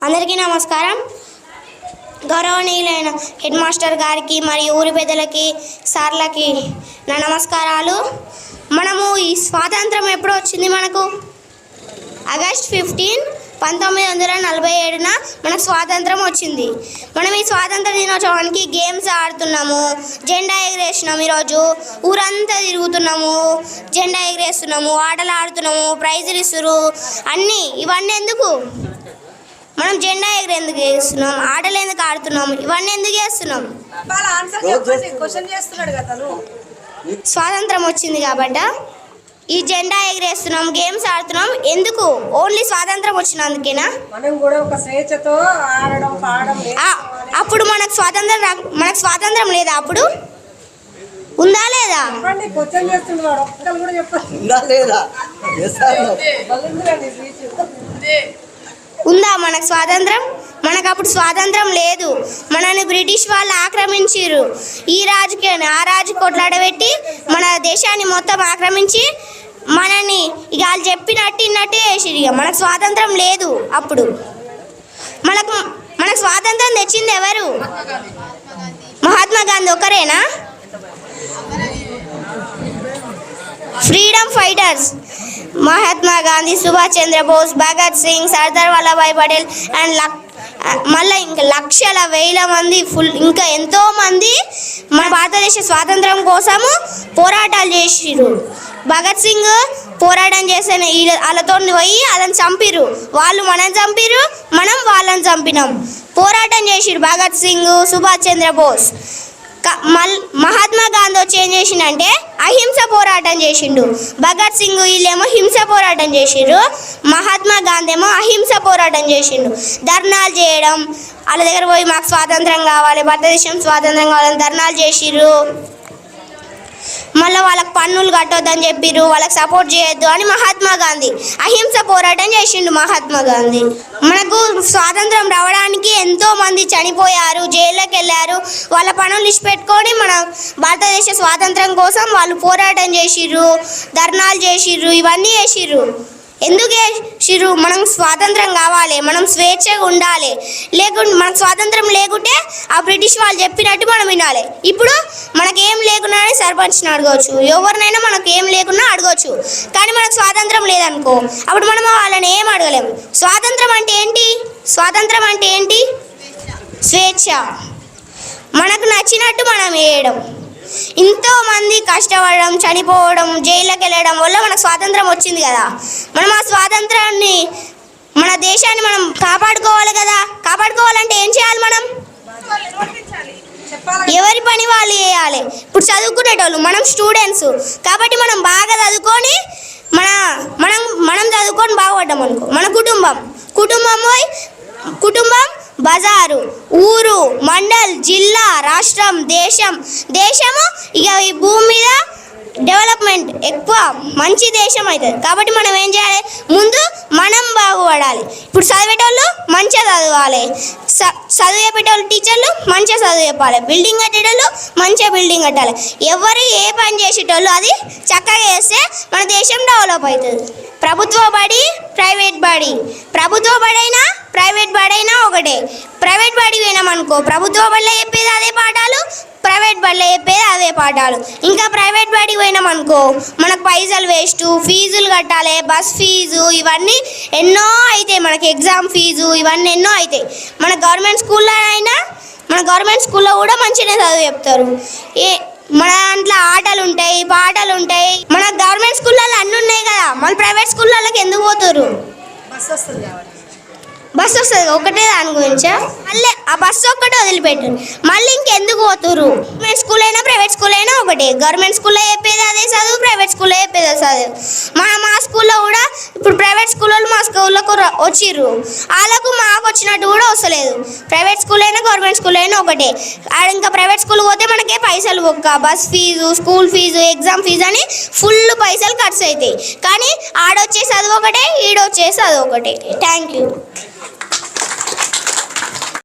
అందరికీ నమస్కారం. గౌరవనీయులైన హెడ్ మాస్టర్ గారికి మరియు ఊరి పెద్దలకి సార్లకి నా నమస్కారాలు. మనము ఈ స్వాతంత్రం ఎప్పుడు వచ్చింది? మనకు ఆగస్ట్ 15, 1947న మనకు స్వాతంత్రం వచ్చింది. మనం ఈ స్వాతంత్ర దినోత్సవానికి గేమ్స్ ఆడుతున్నాము, జెండా ఎగరేస్తున్నాము, ఈరోజు ఊరంతా తిరుగుతున్నాము, జెండా ఎగరేస్తున్నాము, ఆటలు ఆడుతున్నాము, ప్రైజులు ఇస్తున్నారు. ఇవన్నీ ఎందుకు? మనం జెండా ఎగరేందుకు వేస్తున్నాం, ఆటలు ఎందుకు ఆడుతున్నాం, ఇవన్నీ ఎందుకు చేస్తున్నాం? స్వాతంత్రం వచ్చింది కాబట్టి ఈ జెండా ఎగరేస్తున్నాం, గేమ్స్ ఆడుతున్నాం. ఎందుకు? ఓన్లీ స్వాతంత్రం వచ్చినందుకేనా? అప్పుడు మనకు స్వాతంత్రం లేదా? అప్పుడు ఉందా లేదా? ఉందా మనకు స్వాతంత్రం? మనకు అప్పుడు స్వాతంత్రం లేదు. మనల్ని బ్రిటిష్ వాళ్ళు ఆక్రమించారు. ఈ రాజుకి ఆ రాజు కొట్లాడబెట్టి మన దేశాన్ని మొత్తం ఆక్రమించి మనల్ని ఇక వాళ్ళు చెప్పినట్టు చేసిరు. ఇక మనకు స్వాతంత్రం లేదు. అప్పుడు మనకు స్వాతంత్రం తెచ్చింది ఎవరు? మహాత్మా గాంధీ ఒకరేనా? Freedom fighters Mahatma Gandhi, Subhash Chandra Bose, Bhagat Singh, Sardar Vallabhbhai Patel and మళ్ళీ ఇంకా లక్షల వేల మంది ఇంకా ఎంతో మంది మన భారతదేశ స్వాతంత్రం కోసము పోరాటాలు చేసిరు. భగత్ సింగ్ పోరాటం చేసిన వాళ్ళతో పోయి వాళ్ళని చంపిరు. వాళ్ళు మనం చంపిరు, మనం వాళ్ళని చంపినాం. పోరాటం చేసిరు భగత్ సింగ్, సుభాష్ చంద్రబోస్. మహాత్మా గాంధీ వచ్చి ఏం చేసిండంటే అహింస పోరాటం చేసిండు. భగత్ సింగ్ వీళ్ళేమో హింస పోరాటం చేసిండ్రు. మహాత్మా గాంధీ ఏమో అహింస పోరాటం చేసిండు. ధర్నాలు చేయడం, వాళ్ళ దగ్గర పోయి మాకు స్వాతంత్రం కావాలి, భారతదేశం స్వాతంత్రం కావాలని ధర్నాలు చేసిర్రు. మళ్ళీ వాళ్ళకి పన్నులు కట్టొద్దని చెప్పిర్రు, వాళ్ళకి సపోర్ట్ చేయొద్దు అని మహాత్మా గాంధీ అహింస పోరాటం చేసిండు. మహాత్మా గాంధీ మనకు స్వాతంత్రం రావడానికి ఎంతో మంది చనిపోయారు, జైల్లోకి వెళ్ళారు. వాళ్ళ పనులు ఇచ్చిపెట్టుకొని మన భారతదేశ స్వాతంత్రం కోసం వాళ్ళు పోరాటం చేసిర్రు, ధర్నాలు చేసిర్రు, ఇవన్నీ చేసిర్రు. ఎందుకు చేసిర్రు? మనం స్వాతంత్రం కావాలి, మనం స్వేచ్ఛగా ఉండాలి. మనకు స్వాతంత్రం లేకుంటే ఆ బ్రిటిష్ వాళ్ళు చెప్పినట్టు మనం వినాలి. ఇప్పుడు మనకేం లేకున్నా సర్పంచ్ని అడగవచ్చు, ఎవరినైనా మనకు ఏం లేకున్నా అడగవచ్చు. కానీ మనకు స్వాతంత్రం లేదనుకో, అప్పుడు మనం వాళ్ళని ఏం అడగలేము. స్వాతంత్రం అంటే ఏంటి? స్వాతంత్రం అంటే ఏంటి? స్వేచ్ఛ. మనకు నచ్చినట్టు మనం వేయడం. ఎంతో మంది కష్టపడడం, చనిపోవడం, జైల్లోకి వెళ్ళడం వల్ల మనకు స్వాతంత్రం వచ్చింది కదా. మనం ఆ స్వాతంత్రాన్ని, మన దేశాన్ని మనం కాపాడుకోవాలి కదా. కాపాడుకోవాలంటే ఏం చేయాలి? మనం ఎవరి పని వాళ్ళు చేయాలి. ఇప్పుడు చదువుకునేటోళ్ళు మనం స్టూడెంట్స్ కాబట్టి మనం బాగా చదువుకొని మనం చదువుకొని బాగుపడ్డాం అనుకో, మన కుటుంబం బజారు, ఊరు, మండల్, జిల్లా, రాష్ట్రం, దేశము ఇక ఈ భూమి మీద డెవలప్మెంట్ ఎక్కువ మంచి దేశం అవుతుంది. కాబట్టి మనం ఏం చేయాలి? ముందు మనం బాగుపడాలి. ఇప్పుడు చదివేటోళ్ళు మంచిగా చదవాలి, చదువు చెప్పేటోళ్ళు టీచర్లు మంచిగా చదువు చెప్పాలి, బిల్డింగ్ కట్టేటోళ్ళు మంచిగా బిల్డింగ్ కట్టాలి. ఎవరు ఏ పని చేసేటోళ్ళు అది చక్కగా చేస్తే మన దేశం డెవలప్ అవుతుంది. ప్రభుత్వ బడి, ప్రైవేట్ బడి, ప్రభుత్వ బడైనా ప్రైవేట్ బడైనా ఒకటే. ప్రైవేట్ బడి పోయినామనుకో ప్రభుత్వ బడిలో చెప్పేది అదే పాఠాలు, ప్రైవేట్ బడిలో చెప్పేది అదే పాఠాలు. ఇంకా ప్రైవేట్ బడి పోయినామనుకో మనకు పైసలు వేస్ట్, ఫీజులు కట్టాలి, బస్ ఫీజు, ఇవన్నీ ఎన్నో అవుతాయి. మనకి ఎగ్జామ్ ఫీజు ఇవన్నీ ఎన్నో అవుతాయి. మన గవర్నమెంట్ స్కూల్లో కూడా మంచిగానే చదువు చెప్తారు. మన దాంట్లో ఆటలు ఉంటాయి, పాటలు ఉంటాయి. మన గవర్నమెంట్ స్కూళ్ళలో అన్నీ ఉన్నాయి కదా. మన ప్రైవేట్ స్కూళ్ళకి ఎందుకు పోతారు? బస్సు వస్తుంది ఒకటే దాని గురించా? మళ్ళీ ఆ బస్సు ఒక్కటే వదిలిపెట్టారు, మళ్ళీ ఇంకెందుకు పోతురు? గవర్నమెంట్ స్కూల్ అయినా ప్రైవేట్ స్కూల్ అయినా ఒకటే. గవర్నమెంట్ స్కూల్లో చెప్పేది అదే చదువు, ప్రైవేట్ స్కూల్లో చెప్పేది చదువు. మా స్కూల్లో కూడా ఇప్పుడు ప్రైవేట్ స్కూల్ వాళ్ళు మా స్కూల్లోకి వచ్చిర్రు, వాళ్ళకు మాకు వచ్చినట్టు కూడా వస్తలేదు. ప్రైవేట్ స్కూల్ అయినా గవర్నమెంట్ స్కూల్ అయినా ఒకటే. ఇంకా ప్రైవేట్ స్కూల్ పోతే మనకే పైసలు ఒక్క bus fees, school fees, exam fees అని ఫుల్ పైసలు ఖర్చు అవుతాయి. కానీ ఆడొచ్చే చదువు ఒకటే, ఈడొచ్చే చదువు ఒకటే. Thank you.